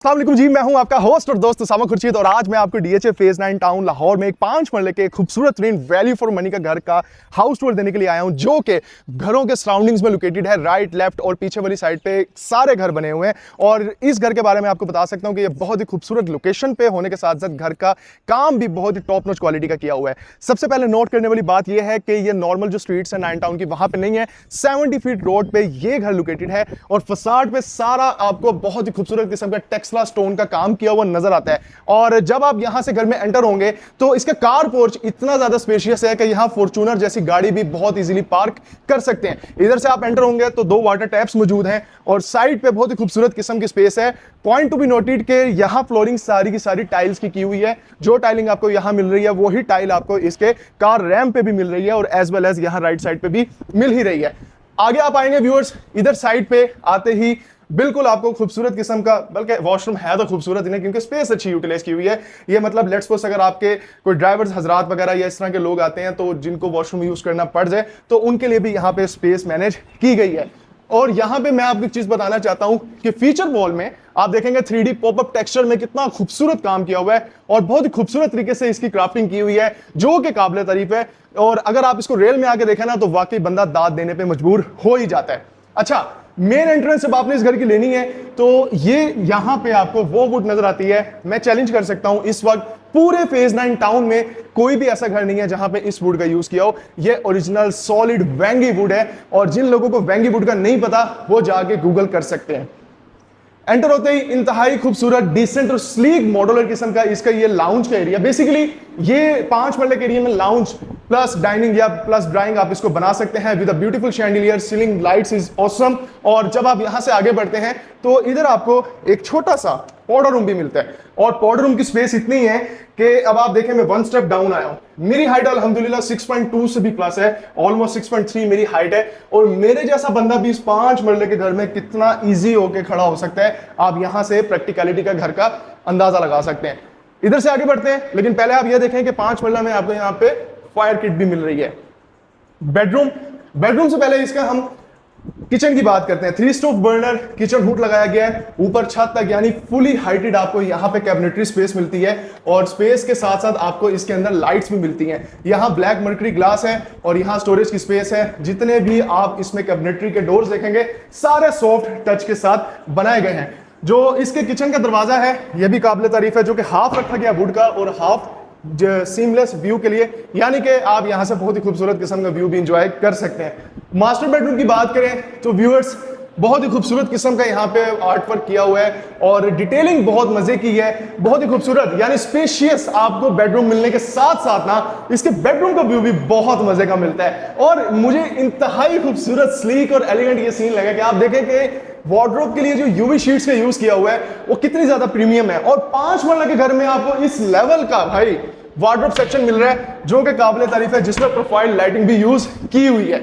अस्सलाम वालेकुम जी, मैं हूं आपका होस्ट और दोस्त उसामा खुर्शीद और आज मैं आपको डीएचए फेज 9 टाउन लाहौर में एक 5 मरले के खूबसूरत तरीन वैल्यू फॉर मनी का घर का हाउस टूर देने के लिए आया हूं, जो कि घरों के सराउंडिंग्स में लोकेटेड है। राइट, लेफ्ट और पीछे वाली साइड पे सारे घर बने हुए हैं और इस घर के बारे में आपको बता सकता हूं कि ये बहुत ही खूबसूरत लोकेशन पे होने के साथ साथ घर का काम भी बहुत ही टॉप नॉच क्वालिटी का किया हुआ है। सबसे पहले नोट करने वाली बात यह है कि ये नॉर्मल जो स्ट्रीट्स है 9 टाउन की वहां पर नहीं है। 70 फीट रोड पे ये घर लोकेटेड है और फसाड पे सारा आपको बहुत ही खूबसूरत किस्म का टेक्सला स्टोन का काम किया हुआ नजर आता है। और जब आप यहां से घर में एंटर होंगे तो इसका कार पोर्च इतना ज्यादा स्पेशियस है कि यहां फॉर्च्यूनर जैसी गाड़ी भी बहुत इजीली पार्क कर सकते हैं। इधर से आप एंटर होंगे तो 2 वाटर टैप्स मौजूद हैं और साइड पे बहुत ही खूबसूरत किस्म की स्पेस है। पॉइंट टू बी नोटेड के यहां फ्लोरिंग सारी की सारी टाइल्स की हुई है। जो टाइलिंग आपको यहां मिल रही है वही टाइल आपको इसके कार रैम्प पे भी मिल रही है और एज वेल एज यहां राइट साइड पे भी मिल ही रही है। आगे आप आएंगे व्यूअर्स, इधर साइड पे आते ही बिल्कुल आपको खूबसूरत किस्म का, बल्कि वॉशरूम है तो खूबसूरत ही नहीं क्योंकि स्पेस अच्छी यूटिलाइज की हुई है। ये मतलब लेट्स सपोज अगर आपके कोई ड्राइवर्स हजरात वगैरह या इस तरह के लोग आते हैं तो जिनको वॉशरूम यूज करना पड़ जाए तो उनके लिए भी यहाँ पे स्पेस मैनेज की गई है। और यहां पे मैं आपको एक चीज बताना चाहता हूं कि फीचर वॉल में आप देखेंगे 3D पॉपअप टेक्सचर में कितना खूबसूरत काम किया हुआ है और बहुत ही खूबसूरत तरीके से इसकी क्राफ्टिंग की हुई है जो कि काबिल तारीफ है। और अगर आप इसको रेल में आके देखें ना तो वाकई बंदा दाद देने पे मजबूर हो ही जाता है। अच्छा, मेन एंट्रेंस जब आपने इस घर की लेनी है तो ये यहां पे आपको वो वुड नजर आती है। मैं चैलेंज कर सकता हूं इस वक्त पूरे फेज 9 टाउन में कोई भी ऐसा घर नहीं है जहां पे इस वुड का यूज किया हो। ये ओरिजिनल सॉलिड वेंगी वुड है और जिन लोगों को वेंगी वुड का नहीं पता वो जाके गूगल कर सकते हैं। एंटर होते ही इंतहाई खूबसूरत डिसेंट और स्लीक मॉड्यूलर किस्म का इसका ये लाउंज का एरिया। बेसिकली ये 5 मरले के एरिया में लाउंज प्लस डाइनिंग या प्लस ड्राइंग आप इसको बना सकते हैं with a beautiful chandelier, ceiling lights is awesome. और जब आप यहां से आगे बढ़ते हैं तो इधर आपको एक छोटा सा पाउडर रूम भी मिलता है और पाउडर रूम की स्पेस इतनी है कि अब आप देखें मैं 1 स्टेप डाउन आया हूं। मेरी हाइट अल्हम्दुलिल्लाह 6.2 से भी प्लस है, ऑलमोस्ट 6.3 मेरी हाइट है और मेरे जैसा बंदा भी इस 5 मरले के घर में कितना इजी होके खड़ा हो सकता है आप यहां से प्रैक्टिकलिटी का घर का अंदाजा लगा सकते हैं। इधर से आगे बढ़ते हैं, लेकिन पहले आप यह देखें कि 5 मरला में आपको यहां पे फायर किट भी मिल रही है। बेडरूम से पहले इसका हम किचन की बात करते हैं। 3 स्टोव बर्नर किचन हुड लगाया गया है ऊपर छत तक, यानी फुली हाइटेड आपको यहाँ पे कैबिनेटरी स्पेस मिलती है और स्पेस के साथ साथ आपको इसके अंदर लाइट्स भी मिलती हैं। यहाँ ब्लैक मर्करी ग्लास है और यहाँ स्टोरेज की स्पेस है। जितने भी आप इसमें कैबिनेटरी के डोर्स देखेंगे सारे सॉफ्ट टच के साथ बनाए गए हैं। जो इसके किचन का दरवाजा है यह भी काबिल तारीफ है, जो कि हाफ रखा गया वुड का और हाफ सीमलेस व्यू के लिए, यानी कि आप यहां से बहुत ही खूबसूरत किस्म का व्यू भी एंजॉय कर सकते हैं। मास्टर बेडरूम की बात करें तो व्यूअर्स बहुत ही खूबसूरत किस्म का यहाँ पे आर्ट वर्क किया हुआ है और डिटेलिंग बहुत मजे की है, बहुत ही खूबसूरत यानी स्पेशियस आपको बेडरूम मिलने के साथ साथ ना इसके बेडरूम का व्यू भी बहुत मजे का मिलता है। और मुझे इंतहाई खूबसूरत स्लीक और एलिगेंट ये सीन लगा कि आप देखें कि वार्डरोब के लिए जो यूवी शीट्स का यूज किया हुआ है वो कितनी ज्यादा प्रीमियम है और 5 मरला के घर में आपको इस लेवल का भाई वार्डरोब सेक्शन मिल रहा है जो कि काबिल तारीफ है, जिसमें प्रोफाइल लाइटिंग भी यूज की हुई है।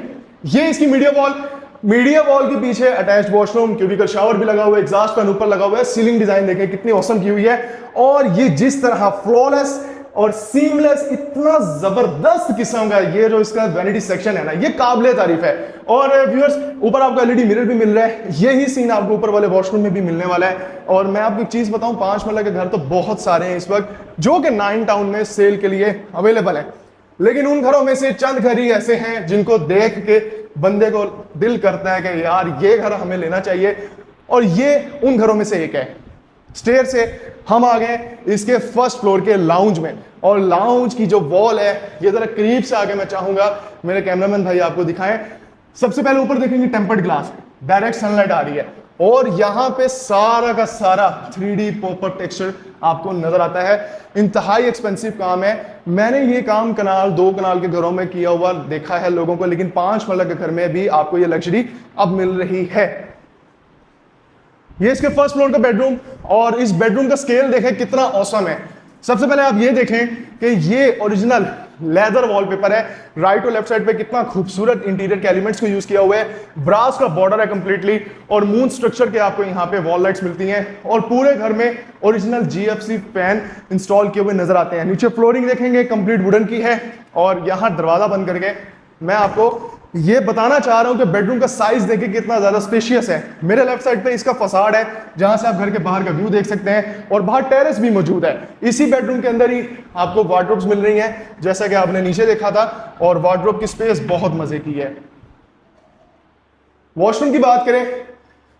ये इसकी मीडिया वॉल के पीछे अटैच्ड वॉशरूम, क्यूबिकल शावर भी लगा हुआ है, एग्जॉस्ट फैन ऊपर लगा हुआ है, सीलिंग डिजाइन देखें कितनी ऑसम की हुई है और ये जिस तरह फ्लॉलेस और सीमलेस इतना जबरदस्त किस्म का ये जो इसका वैनिटी सेक्शन है ना ये काबिल तारीफ है। और व्यूअर्स ऊपर आपको एलईडी मिरर भी मिल रहा है, यही सीन आपको ऊपर वाले वॉशरूम में भी मिलने वाला है। और मैं आपको एक चीज बताऊं, 5 मरला के घर तो बहुत सारे हैं इस वक्त जो कि 9 टाउन में सेल के लिए अवेलेबल है, लेकिन उन घरों में से चंद घर ही ऐसे हैं जिनको देख के बंदे को दिल करता है कि यार ये घर हमें लेना चाहिए और ये उन घरों में से एक है। स्टेयर से हम आ गए इसके फर्स्ट फ्लोर के लाउंज में और लाउंज की जो वॉल है ये जरा करीब से आगे मैं चाहूंगा मेरे कैमरामैन भाई आपको दिखाएं। सबसे पहले ऊपर देखेंगे टेम्पर्ड ग्लास, डायरेक्ट सनलाइट आ रही है और यहां पे सारा का सारा 3D पॉपअप टेक्सचर आपको नजर आता है। इंतहाई एक्सपेंसिव काम है, मैंने ये काम कनाल 2 कनाल के घरों में किया हुआ देखा है लोगों को, लेकिन 5 मरला के घर में भी आपको ये लग्जरी अब मिल रही है। ये इसके फर्स्ट फ्लोर का बेडरूम और इस बेडरूम का स्केल देखें कितना ऑसम है। सबसे पहले आप ये देखें कि ये ओरिजिनल लेदर वॉलपेपर है, राइट और लेफ्ट साइड पे कितना खूबसूरत इंटीरियर के एलिमेंट्स को यूज किया हुआ है। ब्रास का बॉर्डर है कंप्लीटली और मून स्ट्रक्चर के आपको यहाँ पे वॉल लाइट्स मिलती हैं और पूरे घर में ओरिजिनल जीएफसी फैन इंस्टॉल किए हुए नजर आते हैं। नीचे फ्लोरिंग देखेंगे कंप्लीट वुडन की है और यहाँ दरवाजा बंद करके मैं आपको ये बताना चाह रहा हूं कि बेडरूम का साइज देखिए कितना ज्यादा स्पेशियस है। मेरे लेफ्ट साइड पे इसका फसाड है जहां से आप घर के बाहर का व्यू देख सकते हैं और बाहर टेरेस भी मौजूद है। इसी बेडरूम के अंदर ही आपको वार्डरोब्स मिल रही हैं जैसा कि आपने नीचे देखा था, और वार्डरोब की स्पेस बहुत मजे की है। वॉशरूम की बात करें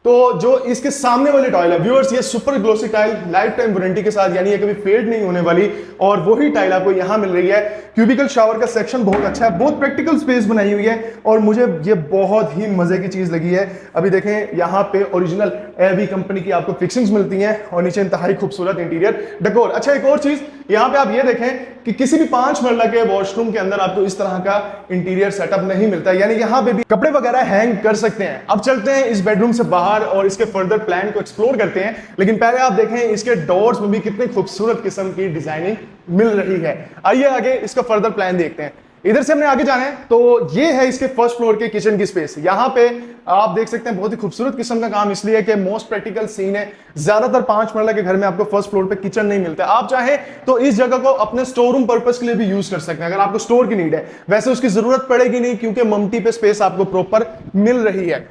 तो जो इसके सामने वाली टाइल है व्यूअर्स, ये super glossy tile life time warranty के साथ, यानी ये कभी फेड नहीं होने वाली, और वही टाइल आपको यहां मिल रही है। क्यूबिकल शावर का सेक्शन बहुत अच्छा है, बहुत प्रैक्टिकल स्पेस बनाई हुई है, और मुझे ये बहुत ही मजे की चीज लगी है। अभी देखें यहाँ पे ओरिजिनल एवी कंपनी की आपको फिक्सिंग्स मिलती हैं और नीचे इंतहाई खूबसूरत इंटीरियर डेकोर। अच्छा, एक और चीज यहाँ पे आप ये देखें कि किसी भी 5 मंजिला के वॉशरूम के अंदर आपको इस तरह का इंटीरियर सेटअप नहीं मिलता, यानी यहाँ पे भी कपड़े वगैरह हैंग कर सकते हैं। अब चलते हैं इस बेडरूम से बाहर और इसके फर्दर प्लान को एक्सप्लोर करते हैं, लेकिन पहले आप देखें इसके डोर्स में भी कितनी खूबसूरत किस्म की डिजाइनिंग मिल रही है। आइए आगे इसका फर्दर प्लान देखते हैं। इधर से हमने आगे जाना है तो ये है इसके फर्स्ट फ्लोर के किचन की स्पेस। यहाँ पे आप देख सकते हैं बहुत ही खूबसूरत किस्म का काम, इसलिए कि मोस्ट प्रैक्टिकल सीन है। ज्यादातर 5 मंजिला के घर में आपको फर्स्ट फ्लोर पे किचन नहीं मिलता। आप चाहें तो इस जगह को अपने स्टोर रूम पर्पस के लिए भी यूज कर सकते हैं अगर आपको स्टोर की नीड है। वैसे उसकी जरूरत पड़ेगी नहीं क्योंकि ममटी पे स्पेस आपको प्रॉपर मिल रही है।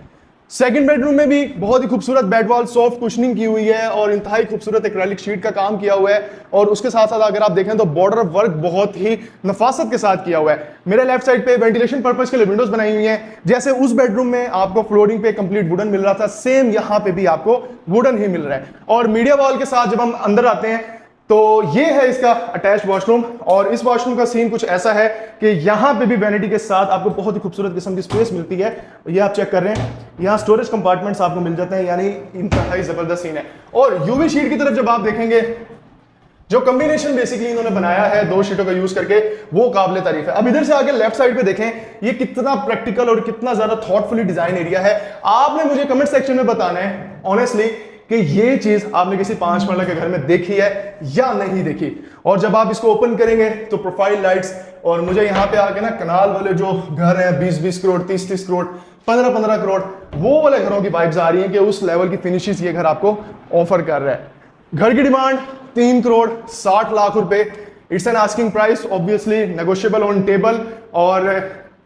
सेकंड बेडरूम में भी बहुत ही खूबसूरत बेड वॉल, सॉफ्ट कुशनिंग की हुई है और इंतहाई खूबसूरत एक्रेलिक शीट का काम किया हुआ है, और उसके साथ साथ अगर आप देखें तो बॉर्डर वर्क बहुत ही नफासत के साथ किया हुआ है। मेरे लेफ्ट साइड पे वेंटिलेशन पर्पस के लिए विंडोज बनाई हुई हैं। जैसे उस बेडरूम में आपको फ्लोरिंग पे कंप्लीट वुडन मिल रहा था, सेम यहाँ पे भी आपको वुडन ही मिल रहा है। और मीडिया वॉल के साथ जब हम अंदर आते हैं तो ये है इसका अटैच वॉशरूम, और इस वॉशरूम का सीन कुछ ऐसा है कि यहाँ पे भी वैनिटी के साथ आपको बहुत ही खूबसूरत किस्म की स्पेस मिलती है। ये आप चेक कर रहे हैं, यहाँ स्टोरेज कंपार्टमेंट्स आपको मिल जाते हैं, यानी इंतहाई जबरदस्त सीन है। और यूवी शीट की तरफ जब आप देखेंगे, जो कॉम्बिनेशन बेसिकली इन्होंने बनाया है 2 शीटों का यूज करके, वो काबिल तारीफ है। अब इधर से आगे लेफ्ट साइड पे देखें, ये कितना प्रैक्टिकल और कितना ज्यादा थॉटफुली डिजाइन एरिया है। आपने मुझे कमेंट सेक्शन में बताना है ऑनेस्टली कि ये चीज आपने किसी 5 मंजिला के घर में देखी है या नहीं देखी। और जब आप इसको ओपन करेंगे तो प्रोफाइल लाइट्स, और मुझे यहाँ पे आके ना कनाल वाले जो घर हैं 20-20 करोड़, 30-30 करोड़, 15-15 करोड़, वो वाले घरों की वाइब्स आ रही हैं कि उस लेवल की फिनिशेस ये घर आपको ऑफर कर रहा है। घर की डिमांड 3 करोड़ 60 लाख रुपए। It's an asking price, obviously negotiable on table. और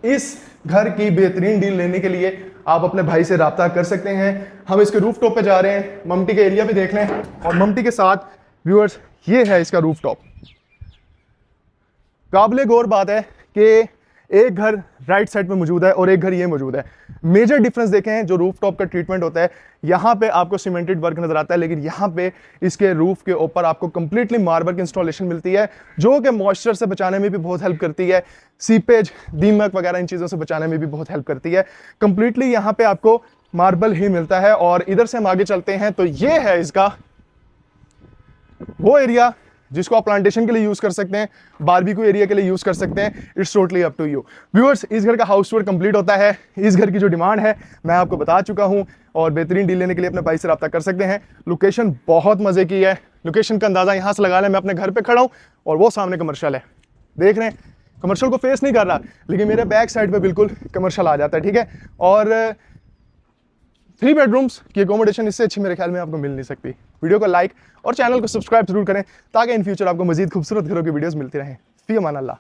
इस घर की बेहतरीन डील लेने के लिए आप अपने भाई से राब्ता कर सकते हैं। हम इसके रूफ टॉप पे जा रहे हैं, ममटी के एरिया भी देख लें, और ममटी के साथ व्यूअर्स ये है इसका रूफ टॉप। काबिले गौर बात है कि एक घर राइट साइड पे मौजूद है और एक घर ये मौजूद है। मेजर डिफरेंस देखें, जो रूफ टॉप का ट्रीटमेंट होता है, यहाँ पे आपको सीमेंटेड वर्क नजर आता है, लेकिन यहाँ पे इसके रूफ के ऊपर आपको कंप्लीटली मार्बल की इंस्टॉलेशन मिलती है, जो कि मॉइस्चर से बचाने में भी बहुत हेल्प करती है, सीपेज, दीमक वगैरह इन चीज़ों से बचाने में भी बहुत हेल्प करती है। कंप्लीटली यहाँ पे आपको मार्बल ही मिलता है। और इधर से हम आगे चलते हैं तो ये है इसका वो एरिया जिसको आप प्लांटेशन के लिए यूज कर सकते हैं, बारबेक्यू एरिया के लिए यूज कर सकते हैं। It's totally up to you. Viewers, इस घर का हाउस टूर कंप्लीट होता है। इस घर की जो डिमांड है मैं आपको बता चुका हूं, और बेहतरीन डील लेने के लिए अपने भाई से रब्ता कर सकते हैं। लोकेशन बहुत मजे की है। लोकेशन का अंदाजा यहां से लगा लें, मैं अपने घर पे खड़ा हूं और वो सामने कमर्शियल है, देख रहे हैं। कमर्शियल को फेस नहीं कर रहा, लेकिन मेरे बैक साइड पे बिल्कुल कमर्शियल आ जाता है, ठीक है। और 3 बेडरूम्स की एकोमोडेशन इससे अच्छी मेरे ख्याल में आपको मिल नहीं सकती। वीडियो को लाइक और चैनल को सब्सक्राइब जरूर करें ताकि इन फ्यूचर आपको मजीद खूबसूरत घरों की वीडियोस मिलती रहें। फी अमान अल्लाह।